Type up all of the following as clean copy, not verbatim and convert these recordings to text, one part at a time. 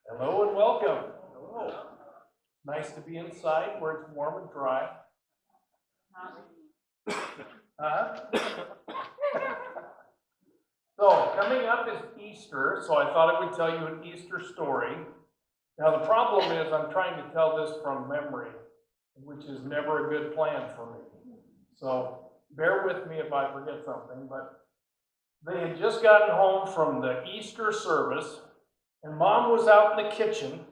Hello and welcome. Hello. Nice to be inside where it's warm and dry. So, coming up is Easter, so I thought I would tell you an Easter story. Now, the problem is I'm trying to tell this from memory, which is never a good plan for me. So, bear with me if I forget something, but they had just gotten home from the Easter service, and Mom was out in the kitchen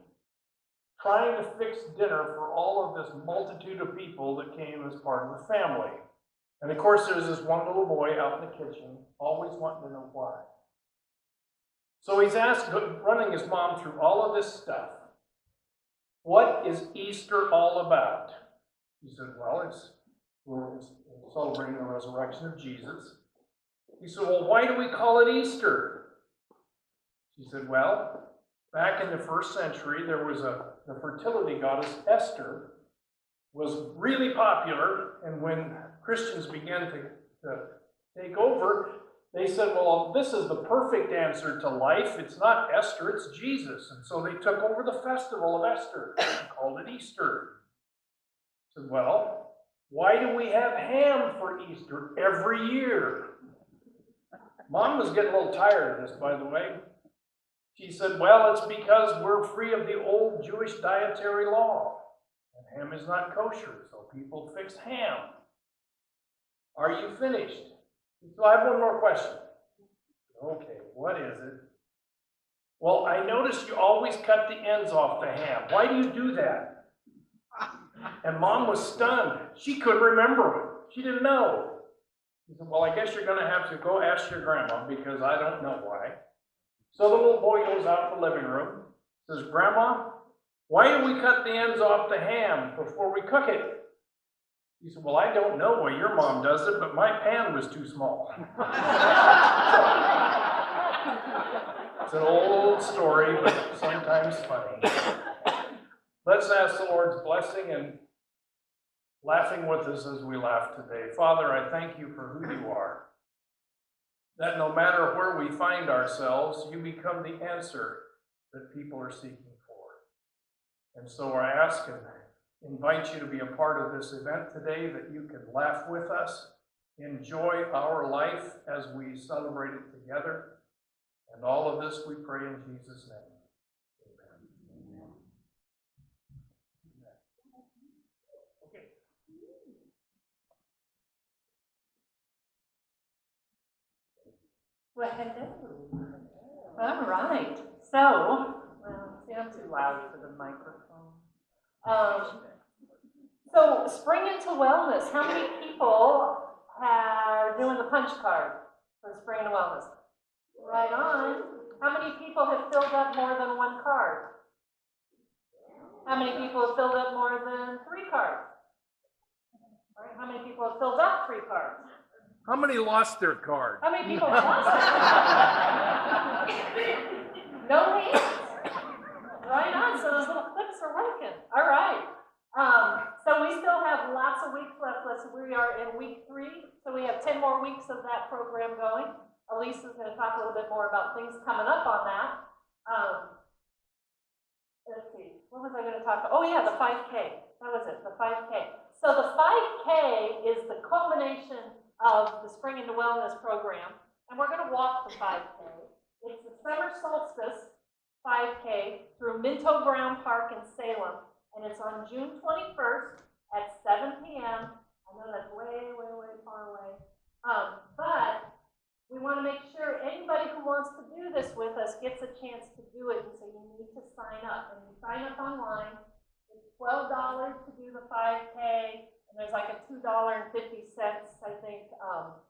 trying to fix dinner for all of this multitude of people that came as part of the family. And of course, there's this one little boy out in the kitchen, always wanting to know why. So he's running his mom through all of this stuff. What is Easter all about? He said, well, we're celebrating the resurrection of Jesus. He said, well, why do we call it Easter? She said, well, back in the first century, there was the fertility goddess Esther was really popular, and when Christians began to take over, they said, well, this is the perfect answer to life. It's not Esther, it's Jesus. And so they took over the festival of Esther and called it Easter. I said, well, why do we have ham for Easter every year? Mom was getting a little tired of this, by the way. She said, well, it's because we're free of the old Jewish dietary law. And ham is not kosher, so people fix ham. Are you finished? So I have one more question. Okay, what is it? Well, I noticed you always cut the ends off the ham. Why do you do that? And Mom was stunned. She couldn't remember it. She didn't know. She said, well, I guess you're going to have to go ask your grandma because I don't know why. So the little boy goes out in the living room, says, Grandma, why do we cut the ends off the ham before we cook it? He said, well, I don't know why your mom does it, but my pan was too small. It's an old story, but sometimes funny. Let's ask the Lord's blessing and laughing with us as we laugh today. Father, I thank you for who you are. That no matter where we find ourselves, you become the answer that people are seeking for. And so I ask and invite you to be a part of this event today, that you can laugh with us, enjoy our life as we celebrate it together. And all of this we pray in Jesus' name. Amen. Okay. Well, hello. All right. So, see, I'm too loud for the microphone. So, Spring into Wellness. How many people are doing the punch card for Spring into Wellness? Right on. How many people have filled up more than one card? How many people have filled up more than 3 cards? All right. How many people have filled up 3 cards? How many lost their card? How many people lost it? No hands. Right on. So those little clips are working. All right. So we still have lots of weeks left. We are in week 3. So we have 10 more weeks of that program going. Elise is going to talk a little bit more about things coming up on that. Let's see. What was I going to talk about? Oh, yeah, the 5K. That was it, the 5K. So the 5K is the culmination of the Spring into Wellness program, and we're going to walk the 5K. It's the summer solstice 5K through Minto Brown Park in Salem, and it's on June 21st at 7 p.m. I know that's way, way, way far away, but we want to make sure anybody who wants to do this with us gets a chance to do it, and so you need to sign up, and you sign up online. It's $12 to do the 5K. And there's like a $2.50, I think,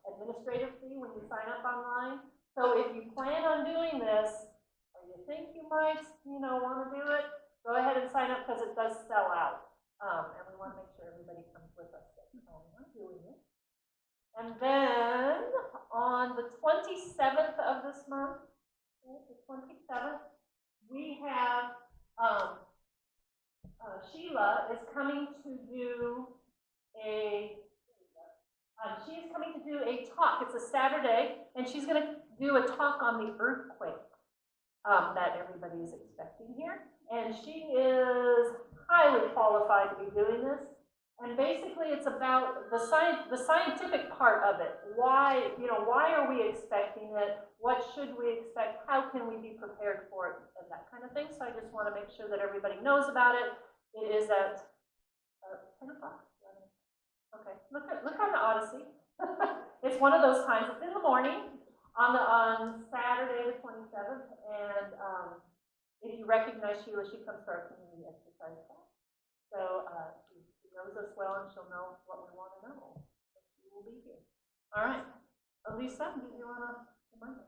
administrative fee when you sign up online. So if you plan on doing this, or you think you might, want to do it, go ahead and sign up because it does sell out. And we want to make sure everybody comes with us that's planning on doing it. And then on the 27th of this month, the 27th, we have Sheila is coming to do she is coming to do a talk. It's a Saturday, and she's going to do a talk on the earthquake. that everybody is expecting here. And she is highly qualified to be doing this. And basically, it's about the scientific part of it. Why are we expecting it? What should we expect? How can we be prepared for it? And that kind of thing. So I just want to make sure that everybody knows about it. It is at 10 o'clock. Okay, look on the Odyssey. It's one of those times. It's in the morning on Saturday the 27th. And if you recognize Sheila, she comes to our community exercise class. So she knows us well, and she'll know what we want to know. So she will be here. All right. Lisa, do you want to remind me?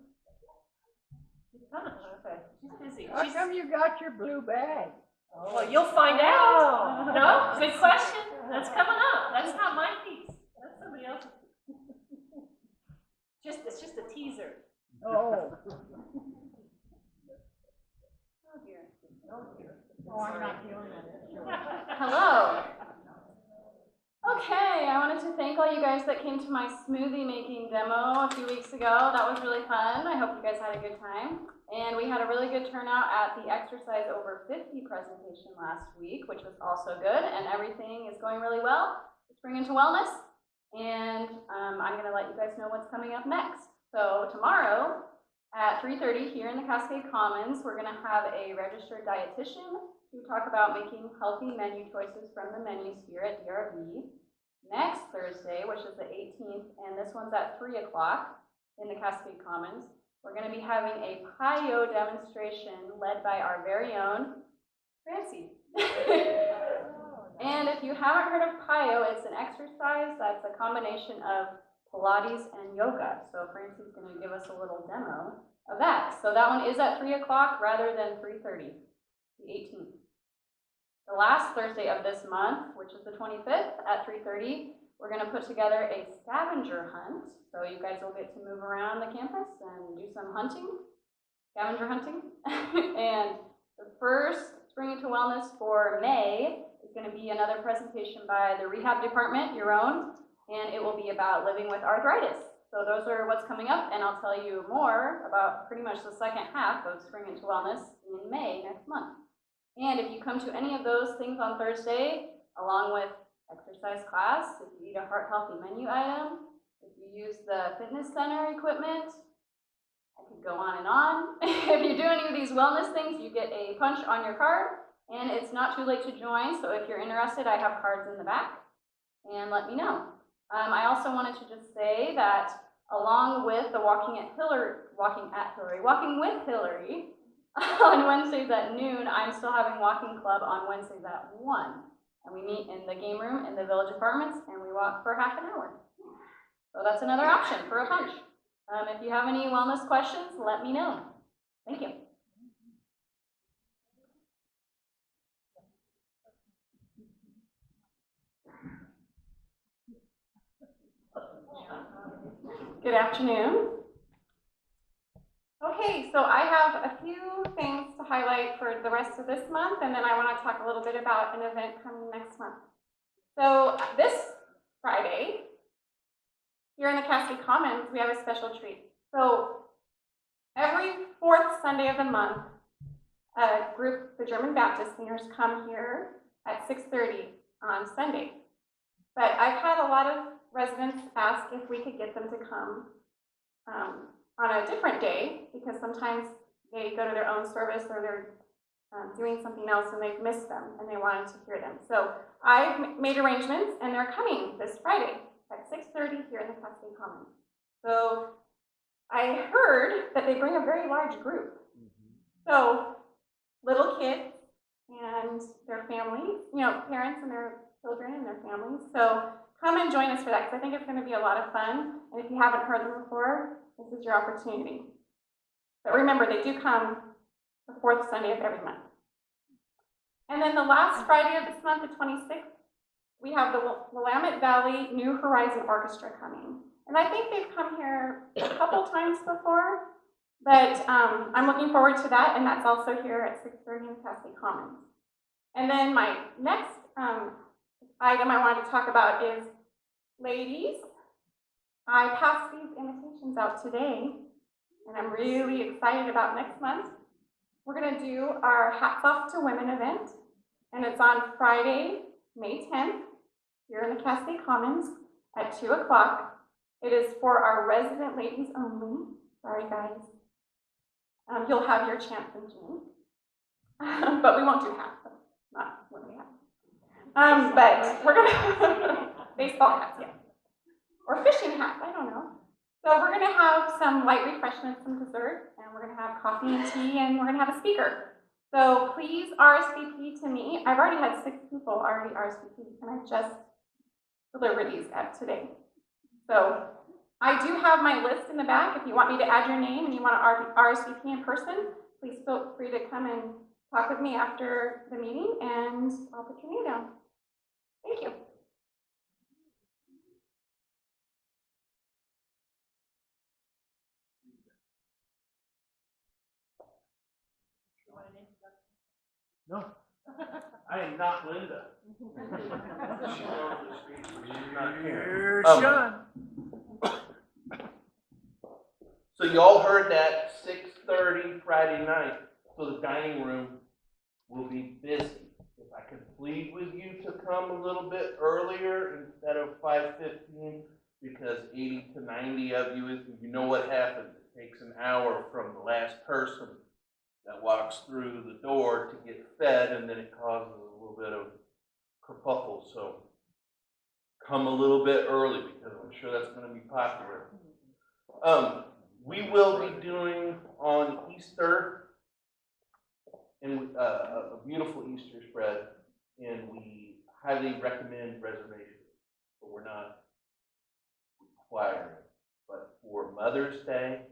She's coming. Okay. She's busy. How come you got your blue bag? Well, you'll find out. No? Good question. That's coming up. That's not my piece. That's somebody else's piece. It's just a teaser. Oh. Oh, dear. Oh, I'm not doing that. Hello. Okay, I wanted to thank all you guys that came to my smoothie making demo a few weeks ago. That was really fun. I hope you guys had a good time. And we had a really good turnout at the Exercise Over 50 presentation last week, which was also good. And everything is going really well. Spring into Wellness. And I'm going to let you guys know what's coming up next. So tomorrow at 3:30 here in the Cascade Commons, we're going to have a registered dietitian to talk about making healthy menu choices from the menus here at DRV. Next Thursday, which is the 18th, and this one's at 3 o'clock in the Cascade Commons, we're going to be having a PIO demonstration led by our very own Francie. And if you haven't heard of PIO, it's an exercise that's a combination of Pilates and yoga. So Francie's going to give us a little demo of that. So that one is at 3 o'clock rather than 3:30, the 18th. The last Thursday of this month, which is the 25th at 3:30, we're going to put together a scavenger hunt. So you guys will get to move around the campus and do some hunting, scavenger hunting. And the first Spring into Wellness for May is going to be another presentation by the rehab department, your own, and it will be about living with arthritis. So those are what's coming up, and I'll tell you more about pretty much the second half of Spring into Wellness in May next month. And if you come to any of those things on Thursday, along with exercise class, if you eat a heart-healthy menu item, if you use the fitness center equipment, I could go on and on. If you do any of these wellness things, you get a punch on your card, and it's not too late to join. So if you're interested, I have cards in the back, and let me know. I also wanted to just say that along with the Walking with Hillary, on Wednesdays at noon, I'm still having walking club on Wednesdays at 1. And we meet in the game room in the Village Apartments, and we walk for half an hour. So that's another option for a punch. If you have any wellness questions, let me know. Thank you. Good afternoon. Okay, so I have a few things to highlight for the rest of this month, and then I want to talk a little bit about an event coming next month. So this Friday, here in the Cascade Commons, we have a special treat. So every fourth Sunday of the month, a group, the German Baptist singers, come here at 6:30 on Sunday. But I've had a lot of residents ask if we could get them to come on a different day, because sometimes they go to their own service or they're doing something else and they've missed them and they wanted to hear them. So I've made arrangements and they're coming this Friday at 6:30 here in the Cascade Commons. So I heard that they bring a very large group. So little kids and their families, parents and their children and their families. So come and join us for that, because I think it's going to be a lot of fun. And if you haven't heard them before, this is your opportunity. But remember, they do come the fourth Sunday of every month. And then the last Friday of this month, the 26th, we have the Willamette Valley New Horizon Orchestra coming. And I think they've come here a couple times before, but I'm looking forward to that, and that's also here at 6:30 in Cascade Commons. And then my next item I wanted to talk about is, ladies, I passed these invitations out today, and I'm really excited about next month. we're gonna do our Hats Off to Women event, and it's on Friday, May 10th, here in the Cascade Commons at 2 o'clock. It is for our resident ladies only. Sorry, guys. You'll have your chance in June. But we won't do hats, so not women hats. But we're gonna, baseball hats, yeah. Or fishing hats, I don't know. So we're gonna have some light refreshments, some dessert, and we're gonna have coffee and tea, and we're gonna have a speaker. So please RSVP to me. I've already had 6 people already RSVP, and I just delivered these at today. So I do have my list in the back. If you want me to add your name and you want to RSVP in person, please feel free to come and talk with me after the meeting, and I'll put your name down. Thank you. No, I am not Linda. She's over the street, so she's not here. Sean. So you all heard that 6:30 Friday night, so the dining room will be busy. If I could plead with you to come a little bit earlier instead of 5:15, because 80 to 90 of you, you know what happens. It takes an hour from the last person that walks through the door to get fed, and then it causes a little bit of kerfuffle. So come a little bit early, because I'm sure that's going to be popular. We will be doing on Easter and a beautiful Easter spread, and we highly recommend reservations, but we're not requiring it. But for Mother's Day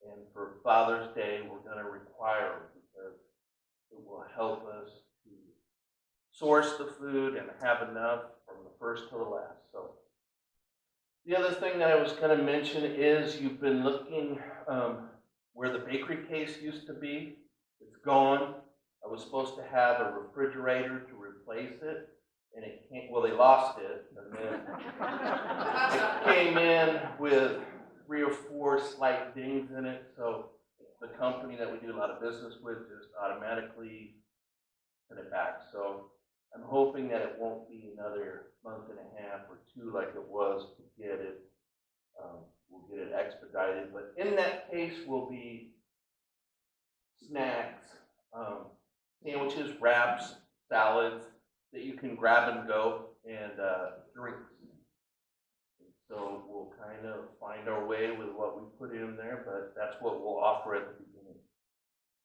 and for Father's Day, we're going to require it, because it will help us to source the food and have enough from the first to the last. So the other thing that I was going to mention is you've been looking where the bakery case used to be. It's gone. I was supposed to have a refrigerator to replace it, and it can't, well, they lost it, and then it came in with 3 or 4 slight dings in it, so the company that we do a lot of business with just automatically sent it back. So I'm hoping that it won't be another month and a half or 2 like it was to get it. We'll get it expedited, but in that case will be snacks, sandwiches, wraps, salads that you can grab and go, and drinks. So we'll kind of find our way with what we put in there, but that's what we'll offer at the beginning.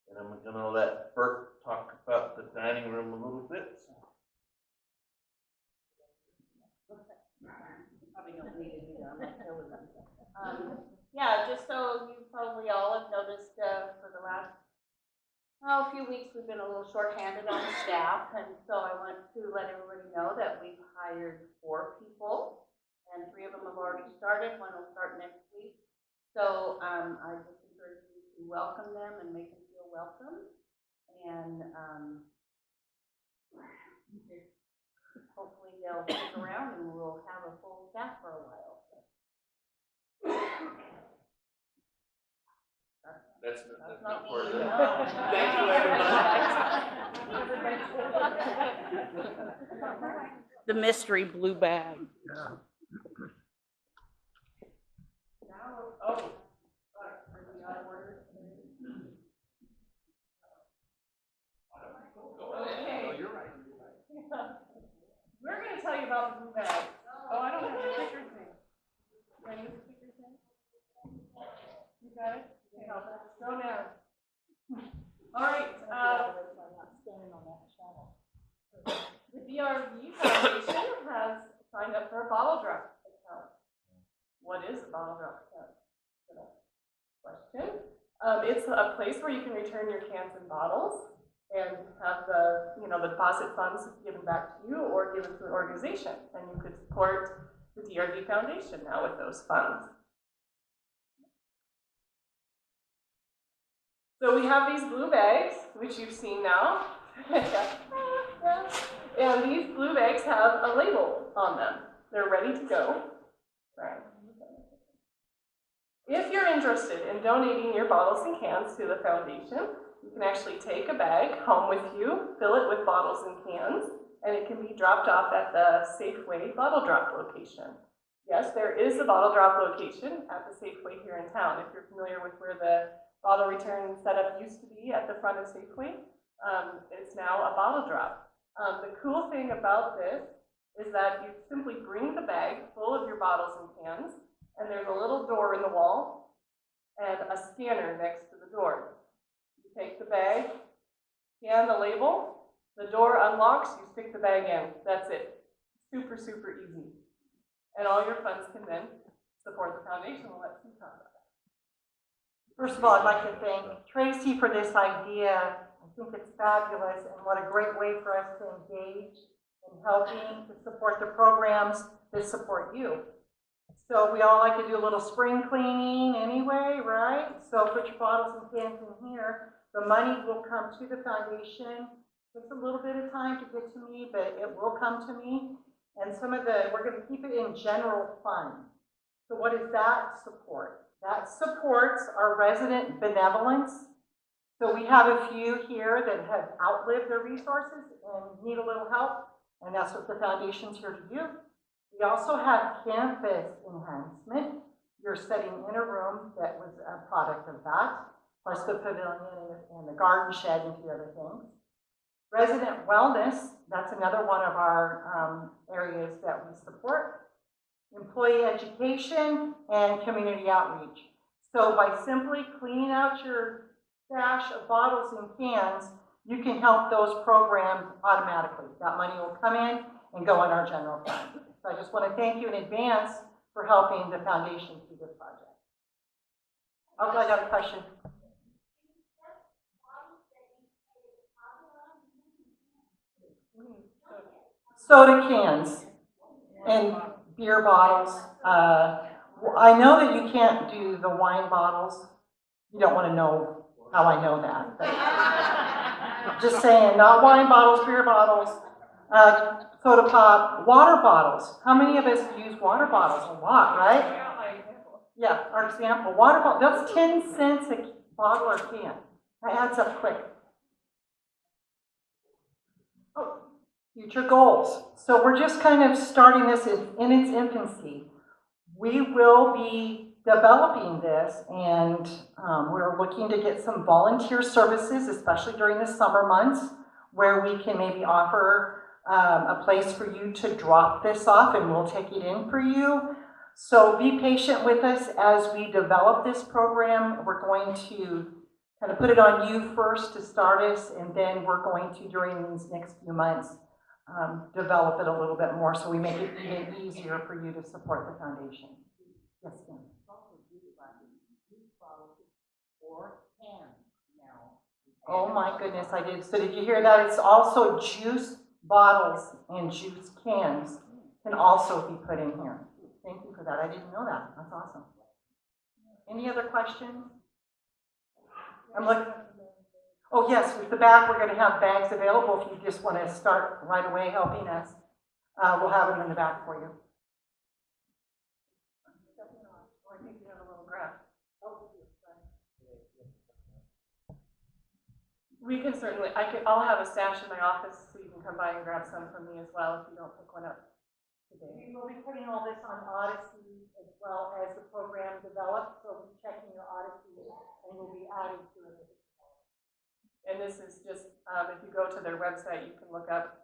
And I'm going to let Bert talk about the dining room a little bit. Probably don't need to do that, I'm not sure with them. Yeah, just so you probably all have noticed, for the last, few weeks, we've been a little shorthanded on staff, and so I want to let everybody know that we've hired 4 people, and 3 of them have already started, 1 will start next week. So, I just encourage you to welcome them and make them feel welcome, and, hopefully they'll stick around and we'll have a full staff for a while. That's not important. me, no. Thank you, everybody. The mystery blue bag. We're going to tell you about the blue bag. Oh, I don't have the stickers thing. Do I need the stickers thing? You got it? Okay, I'll go down. All right. The DRV Foundation has signed up for a bottle drop account. What is a bottle drop account? Question. It's a place where you can return your cans and bottles and have the deposit funds given back to you or given to an organization, and you could support the DRV Foundation now with those funds. So we have these blue bags, which you've seen now. And these blue bags have a label on them. They're ready to go. Right. If you're interested in donating your bottles and cans to the foundation, You can actually take a bag home with you, fill it with bottles and cans, and it can be dropped off at the Safeway bottle drop location. Yes, there is a bottle drop location at the Safeway here in town. If you're familiar with where the bottle return setup used to be at the front of Safeway, it's now a bottle drop. The cool thing about this is that you simply bring the bag full of your bottles and cans, and there's a little door in the wall and a scanner next to the door. You take the bag, scan the label, the door unlocks, you stick the bag in. That's it. Super, super easy. And all your funds can then support the foundation. We'll let you talk about that. First of all, I'd like to thank Tracy for this idea. I think it's fabulous, and what a great way for us to engage in helping to support the programs that support you. So we all like to do a little spring cleaning anyway, right? So put your bottles and cans in here. The money will come to the foundation. It takes a little bit of time to get to me, but it will come to me. And we're going to keep it in general fund. So what does that support? That supports our resident benevolence. So we have a few here that have outlived their resources and need a little help, and that's what the foundation's here to do. We also have campus enhancement. You're setting in a room that was a product of that, plus the pavilion and the garden shed and a few other things. Resident wellness, that's another one of our areas that we support. Employee education and community outreach. So by simply cleaning out your stash of bottles and cans, you can help those programs automatically. That money will come in and go in our general fund. So I just want to thank you in advance for helping the foundation through this project. Okay, I got a question. Soda cans and beer bottles. I know that you can't do the wine bottles. You don't want to know how I know that. But just saying, not wine bottles, beer bottles, soda pop, water bottles. How many of us use water bottles? A lot, right? Yeah, our example, water bottle, that's 10 cents a bottle or can. That adds up quick. Oh, future goals. So we're just kind of starting this in its infancy. We will be developing this, and we're looking to get some volunteer services, especially during the summer months, where we can maybe offer a place for you to drop this off, and we'll take it in for you. So be patient with us as we develop this program. We're going to kind of put it on you first to start us, and then we're going to, during these next few months, develop it a little bit more so we make it even easier for you to support the foundation. Yes, ma'am. Oh my goodness, I did. So did you hear that? It's also juice bottles and juice cans can also be put in here. Thank you for that. I didn't know that. That's awesome. Any other questions? I'm looking. Oh yes, with the back, we're going to have bags available if you just want to start right away helping us. We'll have them in the back for you. I think you have a little graph. We can certainly, I'll have a stash in my office so you can come by and grab some from me as well if you don't pick one up today. We will be putting all this on Odyssey as well as the program develops, so we'll be checking your Odyssey and we'll be adding to it. And this is just, if you go to their website, you can look up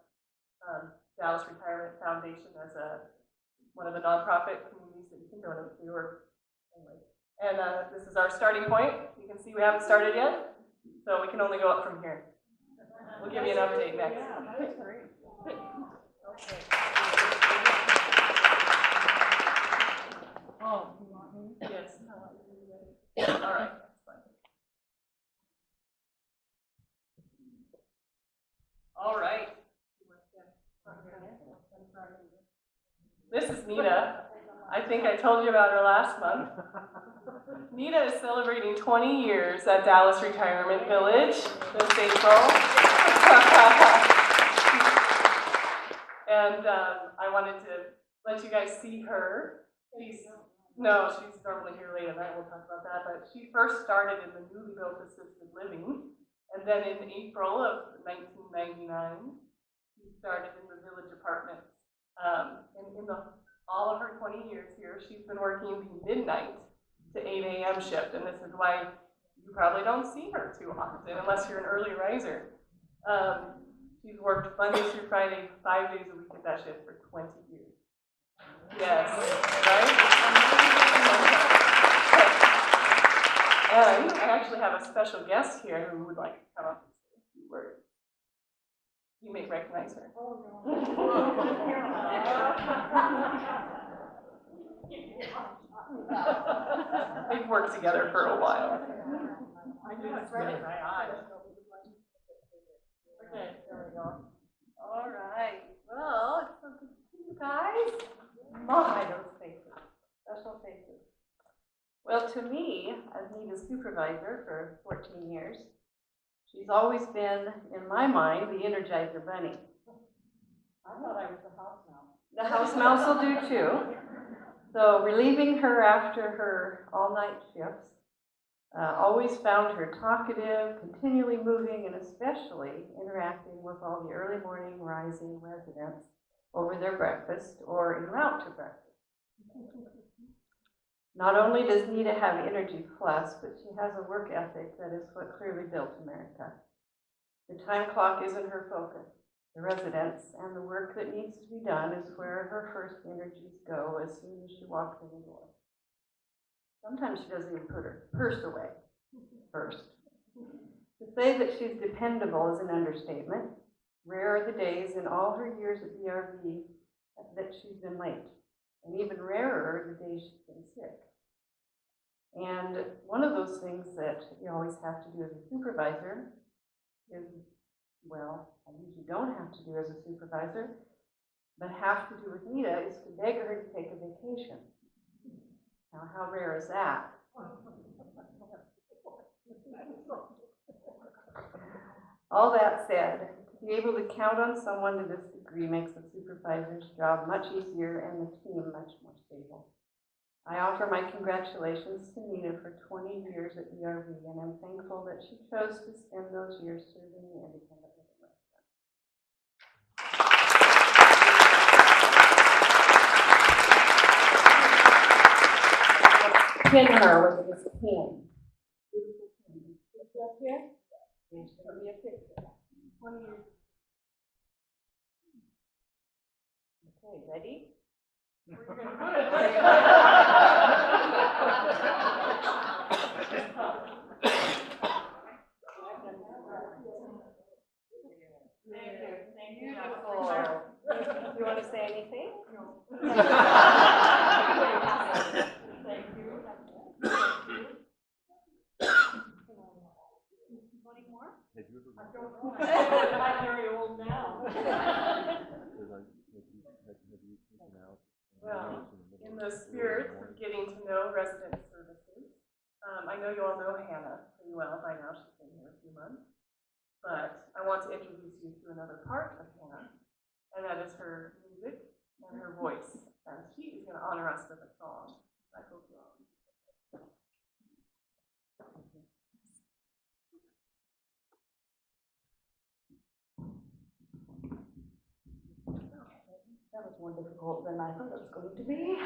Dallas Retirement Foundation as one of the nonprofit communities that you can donate to. And this is our starting point. You can see we haven't started yet. So we can only go up from here. We'll give you an update next. Yeah, that's great. Okay. Oh, you want me? Yes. All right. All right. This is Nita. I think I told you about her last month. Nita is celebrating 20 years at Dallas Retirement Village this April. And I wanted to let you guys see her. She's normally here late at night, we'll talk about that, but she first started in the newly built assisted living, And then in April of 1999, she started in the village apartments. And in all of her 20 years here, she's been working the midnight to 8 a.m. shift, and this is why you probably don't see her too often unless you're an early riser. She's worked Monday through Friday, 5 days a week at that shift for 20 years. Yes, right? And I actually have a special guest here who would like to come up and say a few words. You may recognize her. They've worked together for a while. Okay, there we go. All right, well, it's so good to see you guys. My, those faces, special faces. Well, to me, as NEDA's supervisor for 14 years, she's always been, in my mind, the Energizer Bunny. I thought I was the house mouse. The house mouse will do too. So relieving her after her all-night shifts, always found her talkative, continually moving, and especially interacting with all the early morning rising residents over their breakfast or en route to breakfast. Not only does NEDA have Energy Plus, but she has a work ethic that is what clearly built America. The time clock isn't her focus. The residents and the work that needs to be done is where her first energies go as soon as she walks in the door. Sometimes she doesn't even put her purse away first. To say that she's dependable is an understatement. Rare are the days in all her years at BRV that she's been late. And even rarer are the days she's been sick. And one of those things that you always have to do as a supervisor is, well, I usually don't have to do as a supervisor, but have to do with NEDA is to beg her to take a vacation. Now, how rare is that? All that said, to be able to count on someone to this degree makes a supervisor's job much easier and the team much more stable. I offer my congratulations to NEDA for 20 years at BRV, and I'm thankful that she chose to spend those years serving the independent living resident. Pin her with this pin. Beautiful pin. Is it up here? There's going to be a picture. Okay, ready? Thank you. Do you want to say anything? No. Thank you. 20 more? Have you ever I don't know. I'm very old now. Well, in the spirit of getting to know resident services, I know you all know Hannah pretty well by now. She's been here a few months. But I want to introduce you to another part of Hannah, and that is her music and her voice. And she is going to honor us with a song. I hope you all. That was more difficult than I thought it was going to be.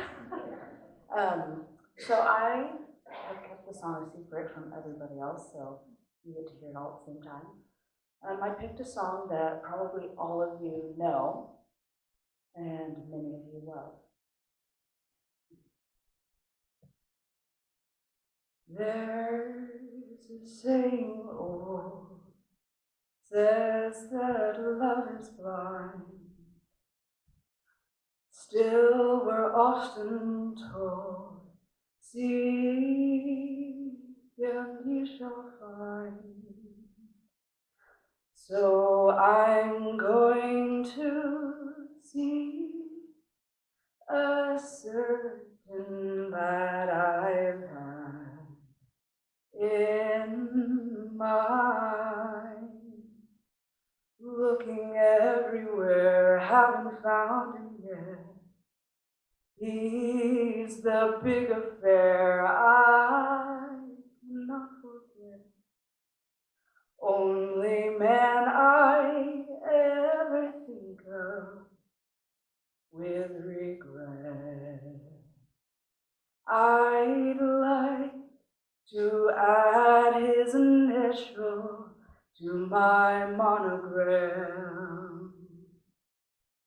So I have kept the song a secret from everybody else, so you get to hear it all at the same time. I picked a song that probably all of you know, and many of you love. There's a saying old, says that love is blind. Still, we're often told, seek and ye shall find. So I'm going to seek a certain that I've had in mind. Looking everywhere, haven't found him yet. He's the big affair I cannot forget. only man I ever think of with regret. I'd like to add his initial to my monogram.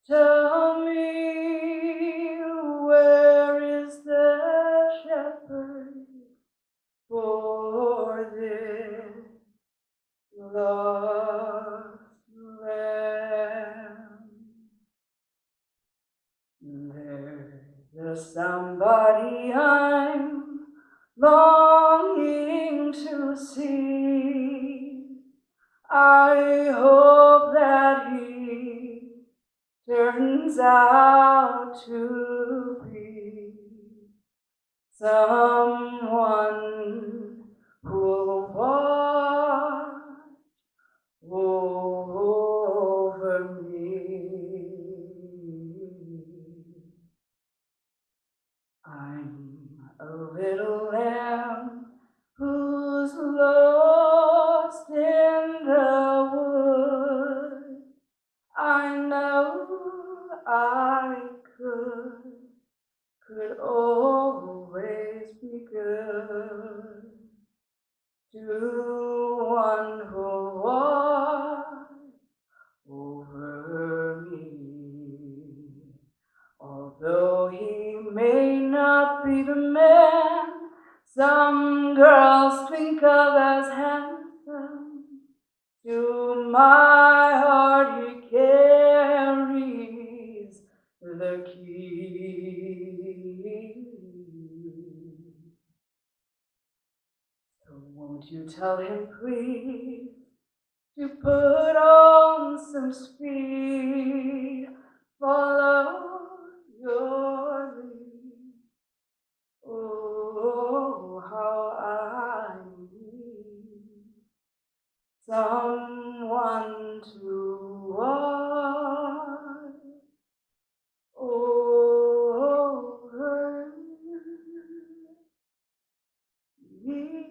Tell me, where is the shepherd for this lost lamb? There's somebody I'm longing to see. I hope that he turns out to be someone who'll watch over me. I'm a little lamb who's lost in the wood. I know I could always be good to one who watched over me. Although he may not be the man some girls think of as handsome, to my heart he carries the key. So won't you tell him, please, to put on some speed, follow your lead. Oh, how I need someone to watch over me.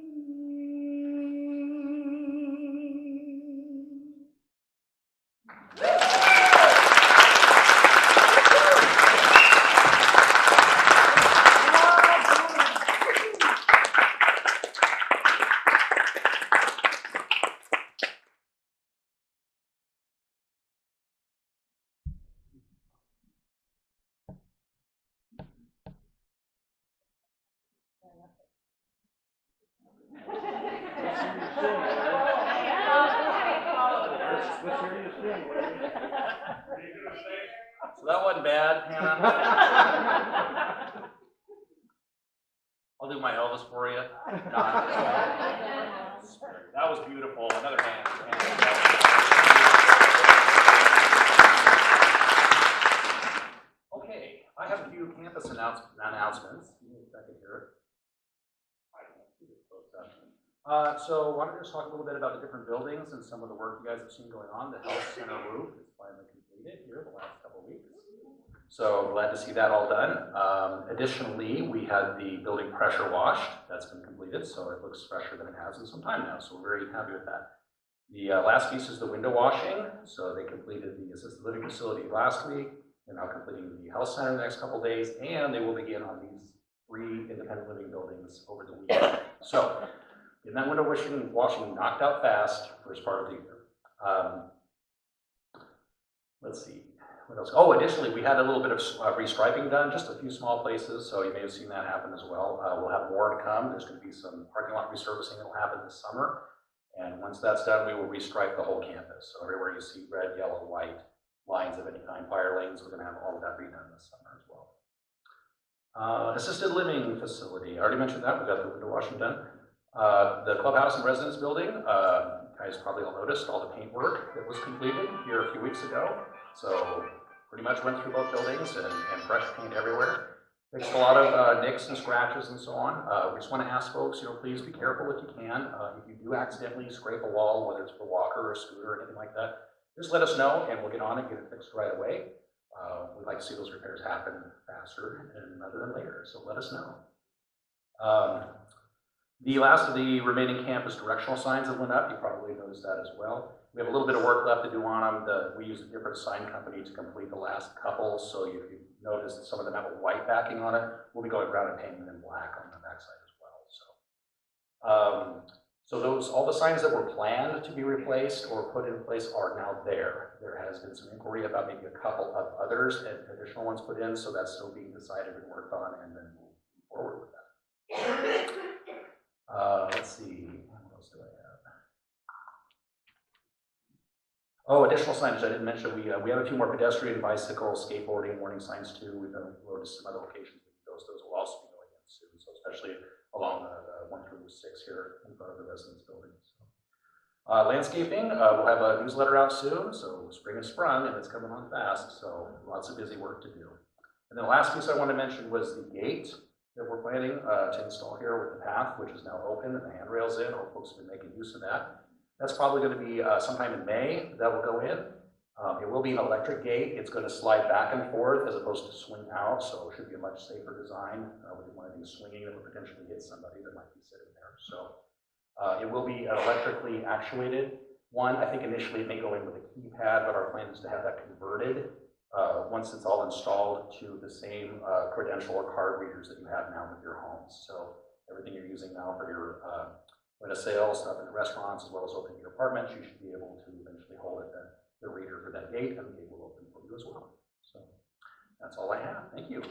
So that wasn't bad, Hannah. I'll do my Elvis for you. That was beautiful. Another hand. Okay, I have a few campus announcements. Give me a second here. So why don't we just talk a little bit about the different buildings and some of the work you guys have seen going on. The health center roof is finally completed here the last couple of weeks. So glad to see that all done. Additionally, we had the building pressure washed. That's been completed, so it looks fresher than it has in some time now. So we're very happy with that. The last piece is the window washing. So they completed the assisted living facility last week. They're now completing the health center in the next couple of days, and they will begin on these 3 independent living buildings over the weekend. So getting that window washing knocked out fast first part of the year. Let's see. What else? Oh, additionally, we had a little bit of restriping done, just a few small places, so you may have seen that happen as well. We'll have more to come. There's going to be some parking lot resurfacing that will happen this summer, and once that's done, we will restripe the whole campus. So everywhere you see red, yellow, white lines of any kind, fire lanes, we're going to have all of that redone this summer as well. Assisted living facility, I already mentioned that. We got the window washing done. The clubhouse and residence building, you guys probably all noticed all the paint work that was completed here a few weeks ago. So pretty much went through both buildings and fresh paint everywhere. Fixed a lot of nicks and scratches and so on. We just want to ask folks, please be careful if you can. If you do accidentally scrape a wall, whether it's for a walker or a scooter or anything like that, just let us know and we'll get on it, get it fixed right away. We'd like to see those repairs happen faster and rather than later, so let us know. The last of the remaining campus directional signs that went up, you probably noticed that as well. We have a little bit of work left to do on them. We used a different sign company to complete the last couple, so if you notice some of them have a white backing on it, we'll be going around and painting them in black on the backside as well. So all the signs that were planned to be replaced or put in place are now there. There has been some inquiry about maybe a couple of others and additional ones put in, so that's still being decided and worked on, and then we'll move forward with that. Let's see, what else do I have? Oh, additional signage I didn't mention. We have a few more pedestrian, bicycle, skateboarding, warning signs too. We've done to some other locations. Those will also be going in soon, so especially along the 1 through 6 here in front of the residence building. So. Landscaping, we'll have a newsletter out soon, so spring has sprung and it's coming on fast, so lots of busy work to do. And then the last piece I wanted to mention was the gate that we're planning to install here with the path, which is now open and the handrails in. All folks have been making use of that. That's probably going to be sometime in May that will go in. It will be an electric gate. It's going to slide back and forth as opposed to swing out, so it should be a much safer design. We didn't want anything swinging that would potentially hit somebody that might be sitting there. So it will be an electrically actuated one. I think initially it may go in with a keypad, but our plan is to have that converted once it's all installed to the same credential or card readers that you have now with your homes. So everything you're using now for your point of sale stuff in the restaurants as well as opening your apartments, you should be able to eventually hold it the reader for that gate, and the gate will open for you as well. So that's all I have. Thank you.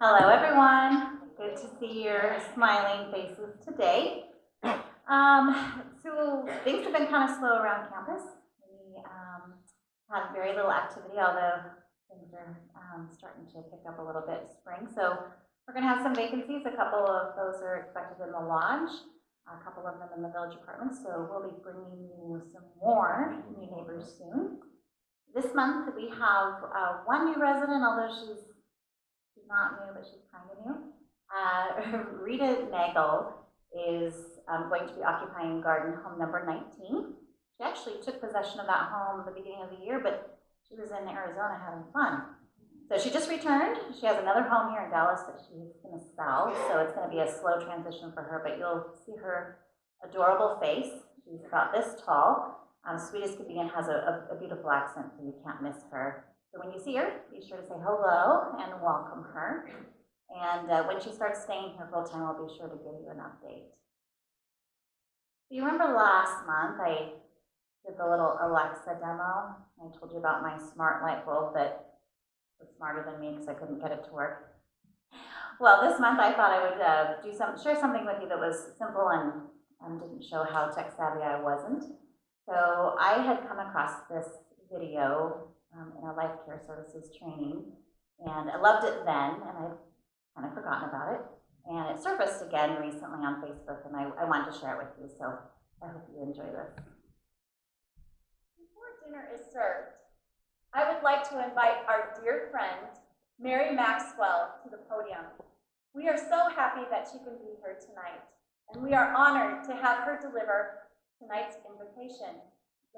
Hello, everyone. Good to see your smiling faces today. So things have been kind of slow around campus. We had very little activity, although things are starting to pick up a little bit in spring. So we're going to have some vacancies. A couple of those are expected in the lodge, a couple of them in the village apartments. So we'll be bringing you some more new neighbors soon. This month we have one new resident, although she's not new, but she's kind of new. Rita Nagel is going to be occupying garden home number 19. She actually took possession of that home at the beginning of the year, but she was in Arizona having fun. So she just returned. She has another home here in Dallas that she's going to sell, so it's going to be a slow transition for her, but you'll see her adorable face. She's about this tall. Sweet as could be and has a beautiful accent, so you can't miss her. So when you see her, be sure to say hello and welcome her. And when she starts staying here full time, I'll be sure to give you an update. So you remember last month I did the little Alexa demo. I told you about my smart light bulb that was smarter than me because I couldn't get it to work. Well, this month I thought I would share something with you that was simple and didn't show how tech savvy I wasn't. So I had come across this video in a life care services training, and I loved it then, and I'd kind of forgotten about it. And it surfaced again recently on Facebook, and I wanted to share it with you, so I hope you enjoy this. Before dinner is served, I would like to invite our dear friend, Mary Maxwell, to the podium. We are so happy that she can be here tonight, and we are honored to have her deliver tonight's invitation.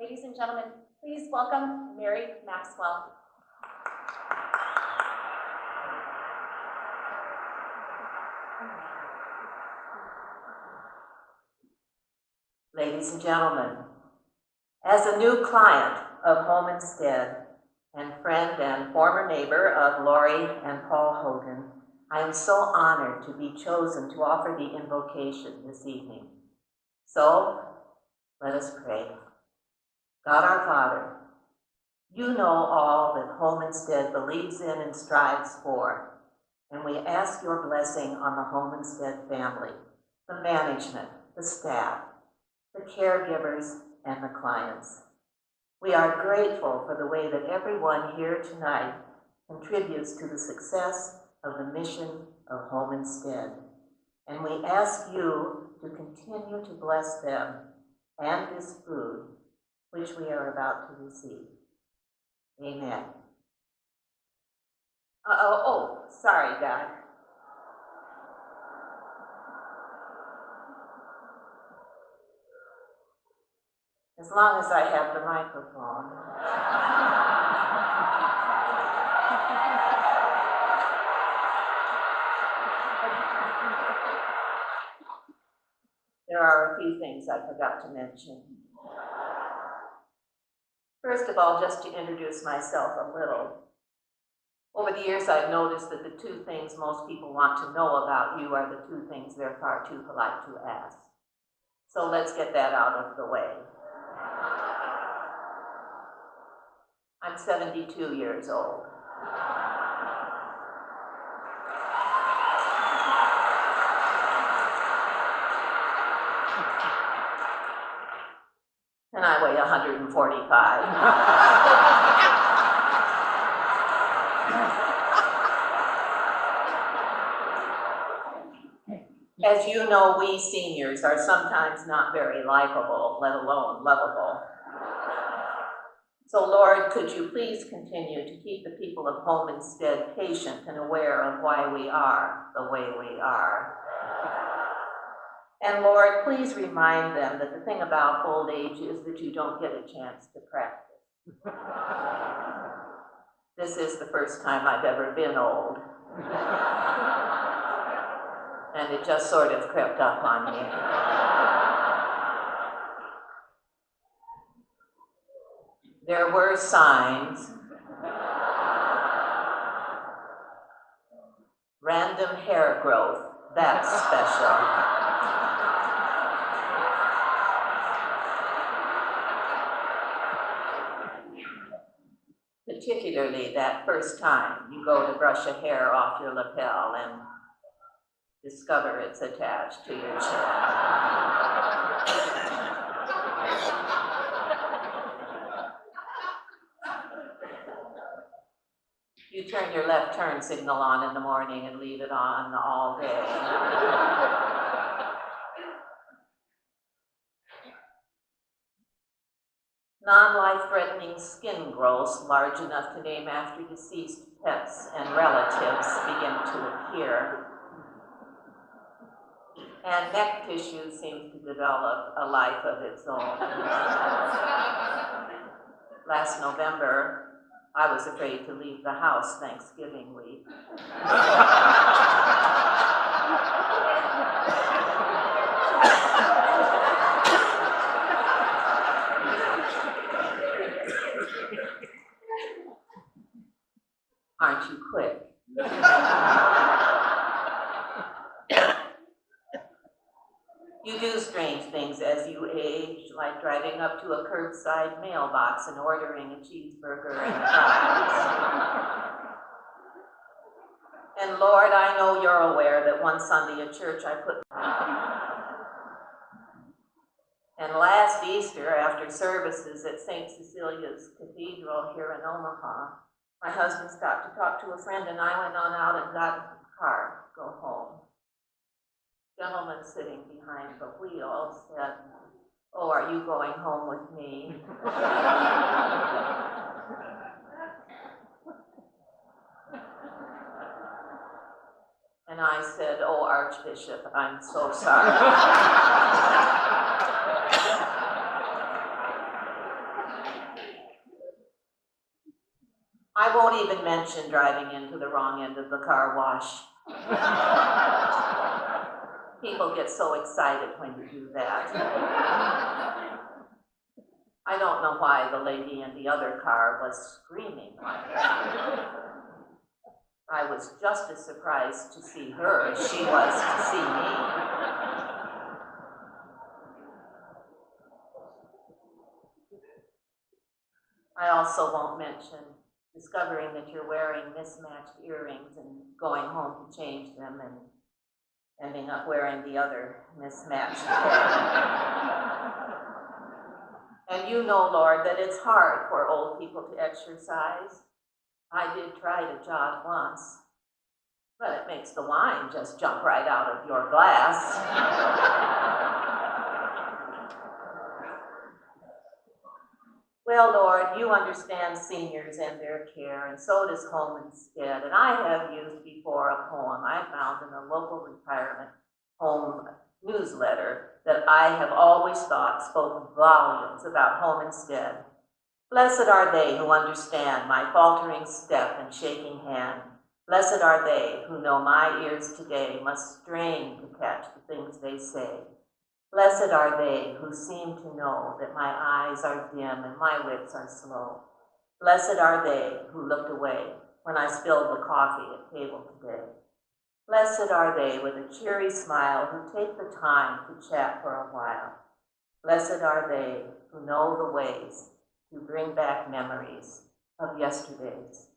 Ladies and gentlemen, please welcome Mary Maxwell. Ladies and gentlemen, as a new client of Home Instead and friend and former neighbor of Lori and Paul Hogan, I am so honored to be chosen to offer the invocation this evening. So, let us pray. God our Father, you know all that Home Instead believes in and strives for, and we ask your blessing on the Home Instead family, the management, the staff, the caregivers, and the clients. We are grateful for the way that everyone here tonight contributes to the success of the mission of Home Instead, and we ask you to continue to bless them and this food which we are about to receive. Amen. Sorry, God. as long as I have the microphone. There are a few things I forgot to mention. First of all, just to introduce myself a little. Over the years, I've noticed that the two things most people want to know about you are the two things they're far too polite to ask. So let's get that out of the way. I'm 72 years old. And I weigh 145. As you know, we seniors are sometimes not very likable, let alone lovable. So Lord, could you please continue to keep the people of Home Instead patient and aware of why we are the way we are. And Lord, please remind them that the thing about old age is that you don't get a chance to practice. This is the first time I've ever been old. And it just sort of crept up on me. There were signs. Random hair growth, that's special. Particularly that first time you go to brush a hair off your lapel and discover it's attached to your chin. You turn your left turn signal on in the morning and leave it on all day. Non-life-threatening skin growths large enough to name after deceased pets and relatives begin to appear. And neck tissue seems to develop a life of its own. Last November, I was afraid to leave the house Thanksgiving week. Aren't you quick? You do strange things as you age, like driving up to a curbside mailbox and ordering a cheeseburger and fries. And Lord, I know you're aware that one Sunday at church I put... And last Easter, after services at St. Cecilia's Cathedral here in Omaha, my husband stopped to talk to a friend and I went on out and got in the car to go home. Gentleman sitting behind the wheel said, "Oh, are you going home with me?" And I said, "Oh, Archbishop, I'm so sorry." I won't even mention driving into the wrong end of the car wash. People get so excited when you do that. I don't know why the lady in the other car was screaming like that. I was just as surprised to see her as she was to see me. I also won't mention discovering that you're wearing mismatched earrings and going home to change them and ending up wearing the other mismatched pair. And you know, Lord, that it's hard for old people to exercise. I did try to jog once, but it makes the wine just jump right out of your glass. Well, Lord, you understand seniors and their care, and so does Home Instead. And I have used before a poem I found in a local retirement home newsletter that I have always thought spoke volumes about home instead. Blessed are they who understand my faltering step and shaking hand. Blessed are they who know my ears today must strain to catch the things they say. Blessed are they who seem to know that my eyes are dim and my wits are slow. Blessed are they who looked away when I spilled the coffee at table today. Blessed are they with a cheery smile who take the time to chat for a while. Blessed are they who know the ways to bring back memories of yesterdays.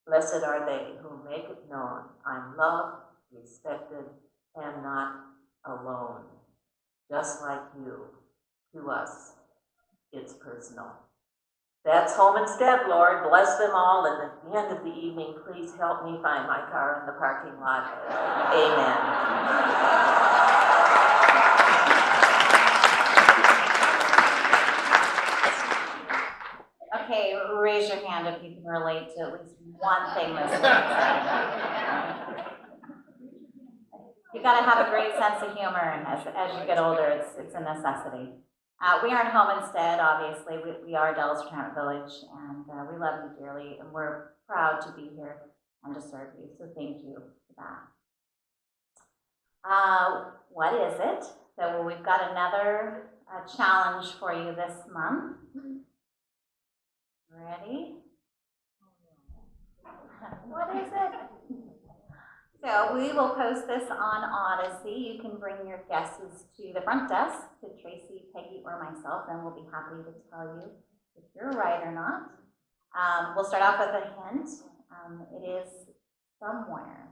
Blessed are they who make it known I'm loved, respected, and not alone. Just like you, to us, it's personal. That's home instead, Lord. Bless them all, and at the end of the evening, please help me find my car in the parking lot. Amen. Okay, raise your hand if you can relate to at least one thing this week. You gotta have a great sense of humor, and as you get older, it's a necessity. We are in home instead, obviously. We are Dallas Retirement Village, and we love you dearly, and we're proud to be here and to serve you, so thank you for that. What is it? So we've got another challenge for you this month. Ready? What is it? So we will post this on Odyssey. You can bring your guesses to the front desk, to Tracy, Peggy, or myself, and we'll be happy to tell you if you're right or not. We'll start off with a hint. It is somewhere.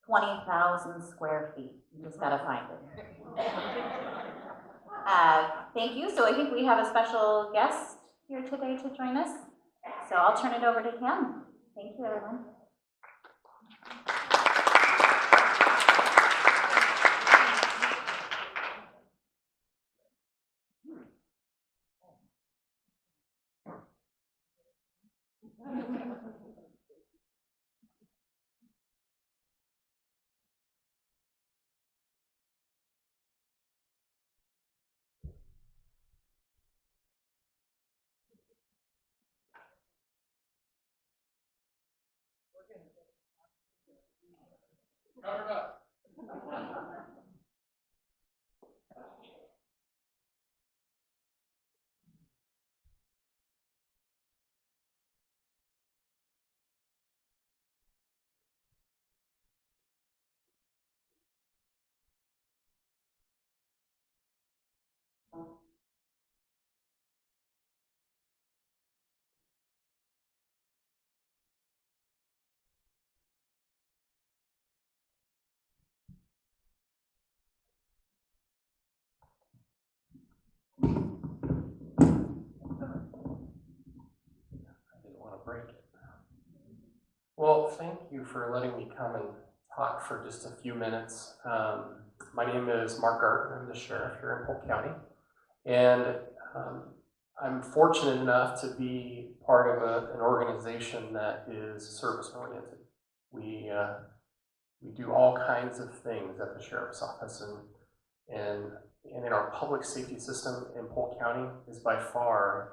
20,000 square feet. You just gotta find it. Thank you. So I think we have a special guest here today to join us. So I'll turn it over to him. Thank you, everyone. Covered up. Break it. Well, thank you for letting me come and talk for just a few minutes. My name is Mark Garten. I'm the sheriff here in Polk County. And I'm fortunate enough to be part of an organization that is service-oriented. We do all kinds of things at the sheriff's office, and in our public safety system in Polk County is by far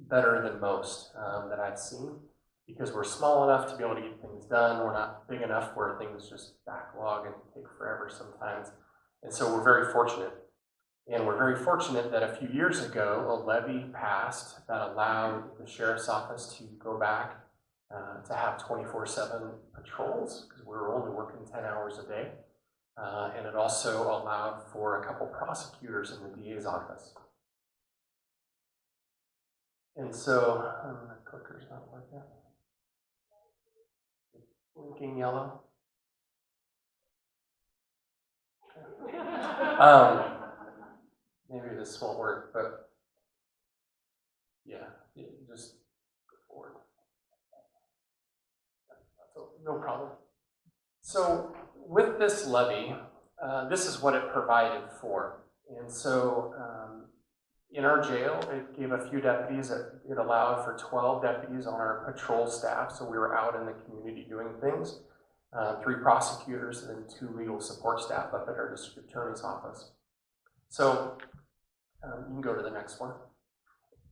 better than most that I've seen, because we're small enough to be able to get things done. We're not big enough where things just backlog and take forever sometimes. And so we're very fortunate. And we're very fortunate that a few years ago, a levy passed that allowed the sheriff's office to go back to have 24/7 patrols, because we were only working 10 hours a day. And it also allowed for a couple prosecutors in the DA's office. And so, the clicker's not working. Blinking yellow. Maybe this won't work, but yeah, just go forward. No problem. So with this levy, this is what it provided for. And so in our jail, it gave a few deputies. It allowed for 12 deputies on our patrol staff, so we were out in the community doing things. 3 prosecutors, and then 2 legal support staff up at our district attorney's office. So you can go to the next one.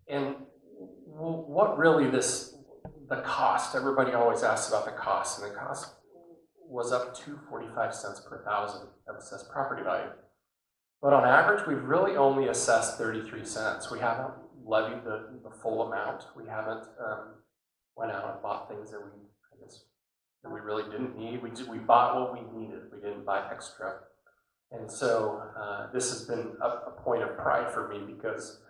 And what really the cost, everybody always asks about the cost, and the cost was up to 45 cents per thousand of assessed property value. But on average, we've really only assessed 33 cents. We haven't levied the full amount. We haven't went out and bought things that we really didn't need. We bought what we needed. We didn't buy extra. And so this has been a point of pride for me, because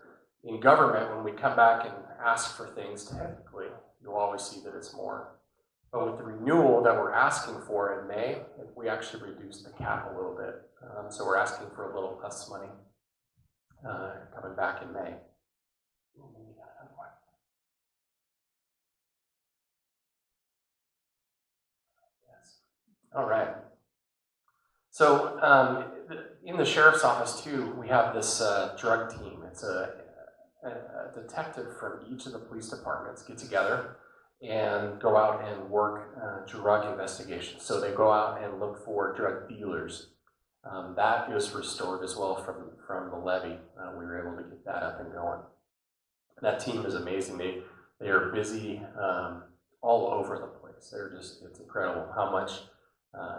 in government, when we come back and ask for things, typically, you'll always see that it's more. But with the renewal that we're asking for in May, we actually reduced the cap a little bit. So we're asking for a little less money coming back in May. Yes. All right. So in the sheriff's office too, we have this drug team. It's a detective from each of the police departments get together and go out and work drug investigations. So they go out and look for drug dealers. That is restored as well from the levy. We were able to get that up and going. That team is amazing. They are busy all over the place. It's incredible how much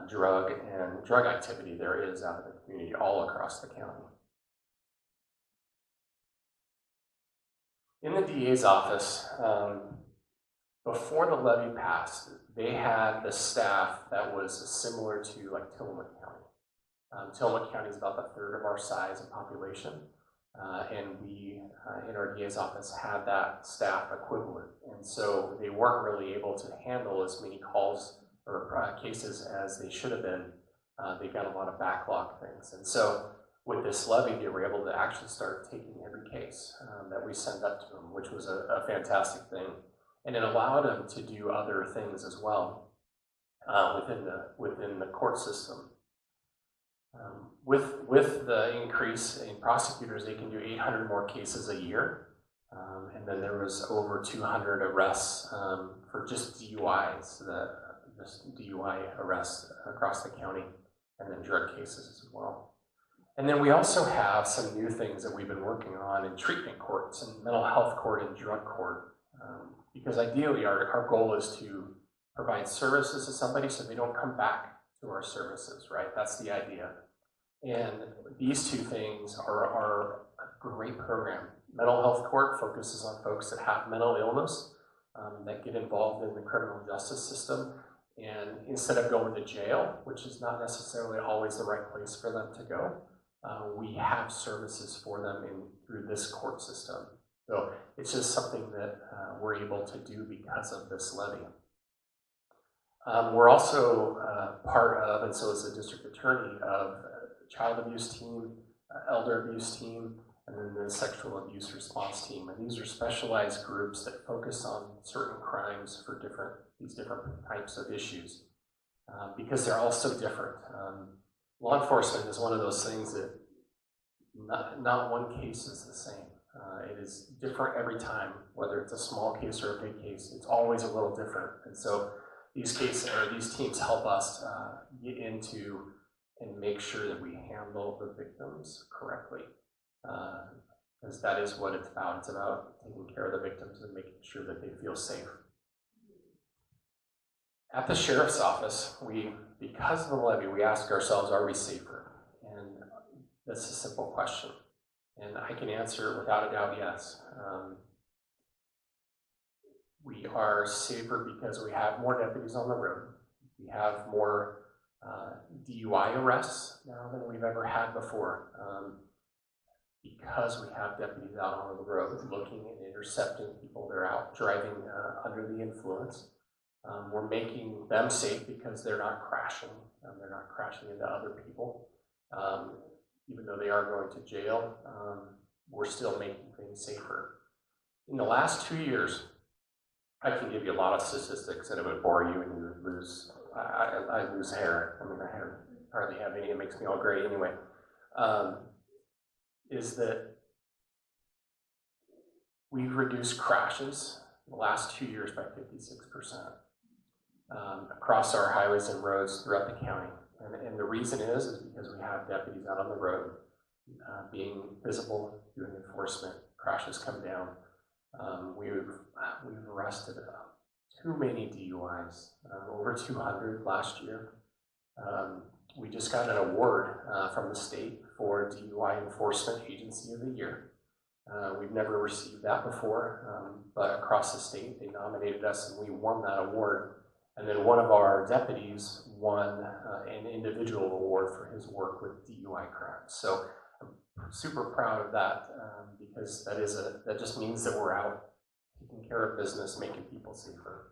drug activity there is out in the community all across the county. In the DA's office, before the levy passed, they had the staff that was similar to like Tillamook County. Tillamook County is about a third of our size and population, and we, in our DA's office, had that staff equivalent. And so they weren't really able to handle as many calls or cases as they should have been. They got a lot of backlog things. And so with this levy, they were able to actually start taking every case that we sent up to them, which was a fantastic thing. And it allowed them to do other things as well within the court system. With the increase in prosecutors, they can do 800 more cases a year. And then there was over 200 arrests for just DUIs, just DUI arrests across the county, and then drug cases as well. And then we also have some new things that we've been working on in treatment courts and mental health court and drug court. Because ideally our goal is to provide services to somebody so they don't come back to our services, right? That's the idea. And these two things are a great program. Mental health court focuses on folks that have mental illness, that get involved in the criminal justice system. And instead of going to jail, which is not necessarily always the right place for them to go, we have services for them through this court system. So it's just something that we're able to do because of this levy. We're also part of, and so is the district attorney, of child abuse team, elder abuse team, and then the sexual abuse response team. And these are specialized groups that focus on certain crimes for these different types of issues, because they're all so different. Law enforcement is one of those things that not one case is the same. It is different every time, whether it's a small case or a big case. It's always a little different. And so these teams help us get into and make sure that we handle the victims correctly. Because that is what it's about. It's about taking care of the victims and making sure that they feel safe. At the sheriff's office, because of the levy, we ask ourselves, are we safer? And that's a simple question. And I can answer without a doubt, yes. We are safer because we have more deputies on the road. We have more DUI arrests now than we've ever had before. Because we have deputies out on the road looking and intercepting people that are out driving under the influence. We're making them safe because they're not crashing. They're not crashing into other people. Even though they are going to jail, we're still making things safer. In the last 2 years, I can give you a lot of statistics and it would bore you and you would lose, I lose hair. I mean, I hardly have any, it makes me all gray anyway. Is that we've reduced crashes in the last 2 years by 56%. across our highways and roads throughout the county. And the reason is because we have deputies out on the road, being visible, doing enforcement. Crashes come down. We've arrested too many DUIs, over 200 last year. We just got an award from the state for DUI Enforcement Agency of the Year. We've never received that before, but across the state, they nominated us and we won that award. And then one of our deputies won an individual award for his work with DUI crimes. So I'm super proud of that because that just means that we're out taking care of business, making people safer.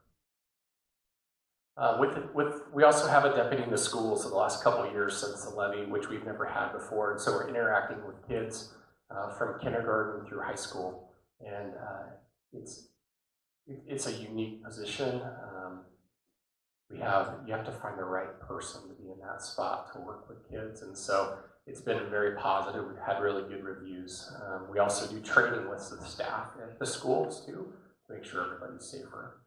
We also have a deputy in the schools for the last couple of years since the levy, which we've never had before. And so we're interacting with kids from kindergarten through high school. And it's a unique position. You have to find the right person to be in that spot to work with kids. And so it's been very positive. We've had really good reviews. We also do training with the staff at the schools too, to make sure everybody's safer.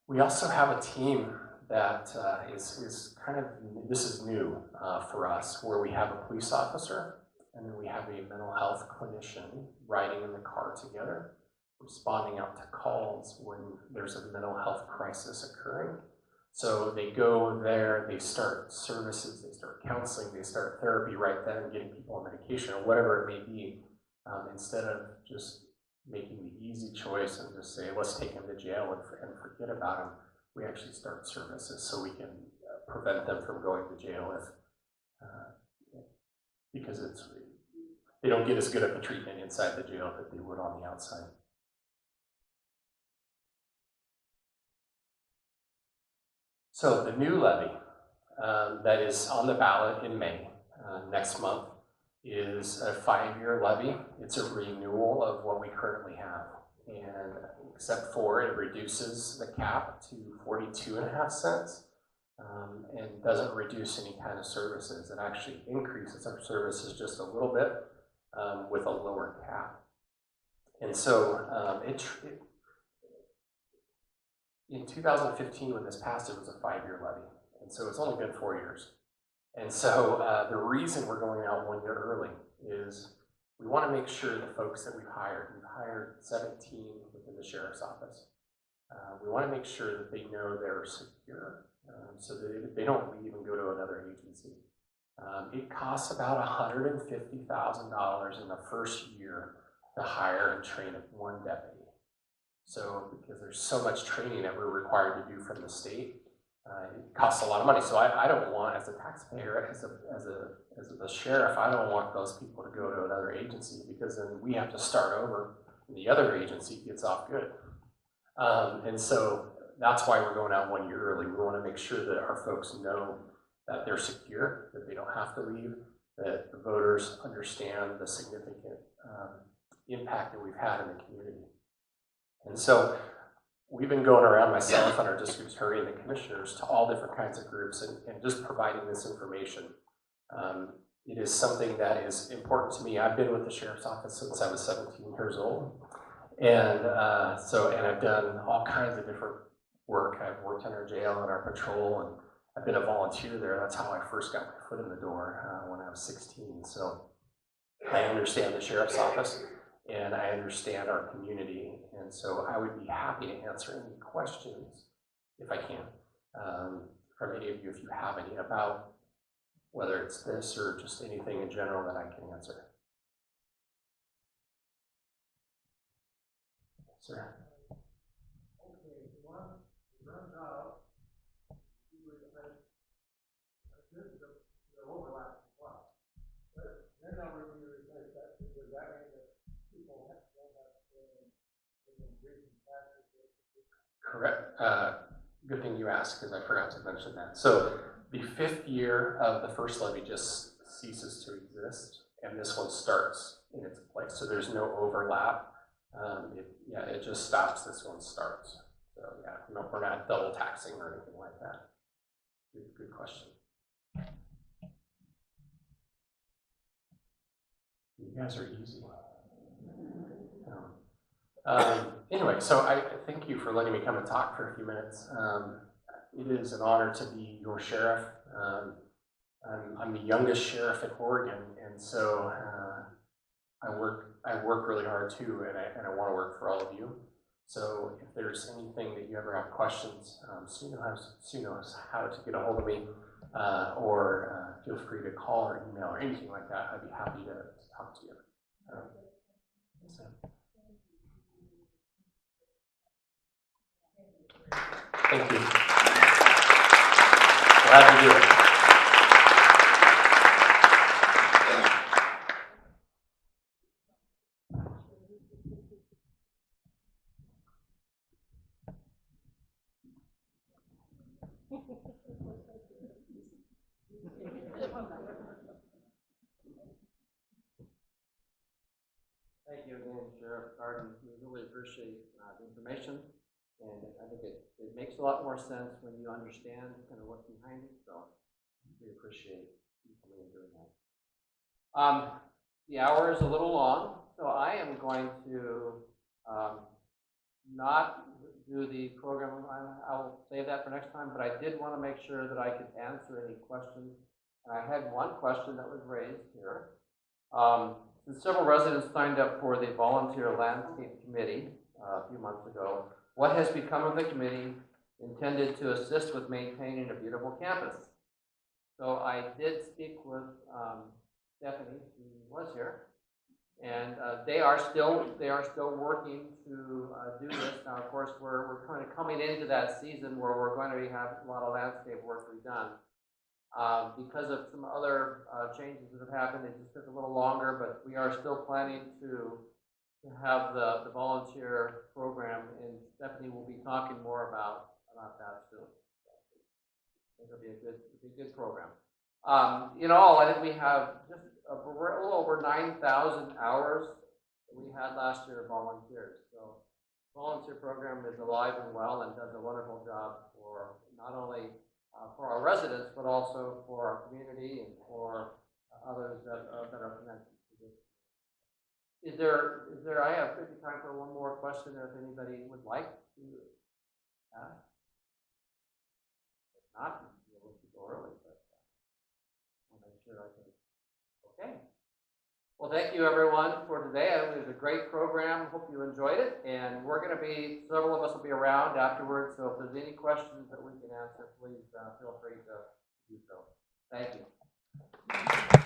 We also have a team that is kind of, this is new for us, where we have a police officer and then we have a mental health clinician riding in the car together, responding out to calls when there's a mental health crisis occurring. So they go there, they start services, they start counseling, they start therapy right then, getting people on medication or whatever it may be, instead of just making the easy choice and just say, let's take him to jail and forget about him. We actually start services so we can prevent them from going to jail because they don't get as good of a treatment inside the jail that they would on the outside. So the new levy that is on the ballot in May next month is a 5-year levy. It's a renewal of what we currently have. And except for it reduces the cap to 42.5 cents and doesn't reduce any kind of services. It actually increases our services just a little bit with a lower cap. And so in 2015, when this passed, it was a 5-year levy. And so it's only been 4 years. And so the reason we're going out 1 year early is we want to make sure the folks that we've hired 17 within the sheriff's office. We want to make sure that they know they're secure so that they don't leave and go to another agency. It costs about $150,000 in the first year to hire and train one deputy. So because there's so much training that we're required to do from the state, it costs a lot of money. So I don't want, as a taxpayer, as the sheriff, I don't want those people to go to another agency because then we have to start over and the other agency gets off good. And so that's why we're going out 1 year early. We want to make sure that our folks know that they're secure, that they don't have to leave, that the voters understand the significant impact that we've had in the community. And so we've been going around, myself and our district attorney and the commissioners, to all different kinds of groups and just providing this information. It is something that is important to me. I've been with the sheriff's office since I was 17 years old. And and I've done all kinds of different work. I've worked in our jail and our patrol, and I've been a volunteer there. That's how I first got my foot in the door when I was 16. So I understand the sheriff's office and I understand our community. And so I would be happy to answer any questions, if I can, from any of you, if you have any, about whether it's this or just anything in general that I can answer. Sir? Okay, one runs out, the overlap as well. But then I'll review replace that, because that means that people don't have to increase in taxes. Correct. Good thing you asked, because I forgot to mention that. So the 5th year of the first levy just ceases to exist, and this one starts in its place. So there's no overlap. It just stops. This one starts. So yeah, no, we're not double taxing or anything like that. Good question. You guys are easy. Anyway, so I thank you for letting me come and talk for a few minutes. It is an honor to be your sheriff. I'm the youngest sheriff in Oregon, and so I work really hard too, and I want to work for all of you. So if there's anything that you ever have questions, Sue knows how to get a hold of me, or feel free to call or email or anything like that. I'd be happy to talk to you. So. Thank you. Glad to do it. Thank you again, Sheriff Garden. We really appreciate the information, and I think it makes a lot more sense when you understand kind of what's behind it, so we appreciate you coming and doing that. The hour is a little long, so I am going to not do the program. I will save that for next time, but I did want to make sure that I could answer any questions. And I had one question that was raised here. Since several residents signed up for the Volunteer Landscape Committee a few months ago, what has become of the committee intended to assist with maintaining a beautiful campus? So I did speak with Stephanie, who was here, and they are still working to do this. Now, of course, we're kind of coming into that season where we're going to have a lot of landscape work to be done. Because of some other changes that have happened, it just took a little longer, but we are still planning to have the volunteer program, and Stephanie will be talking more about that soon. It'll be a good program. In all, I think we have just a little over 9,000 hours that we had last year of volunteers. So the volunteer program is alive and well and does a wonderful job for not only for our residents, but also for our community and for others that are connected to this. Is there, I have time for one more question if anybody would like to ask. If not, we'll let you go early, but I'll make sure I can. Okay. Well, thank you everyone for today. I think it was a great program. Hope you enjoyed it. And we're going to be, several of us will be around afterwards. So if there's any questions that we can answer, please feel free to do so. Thank you.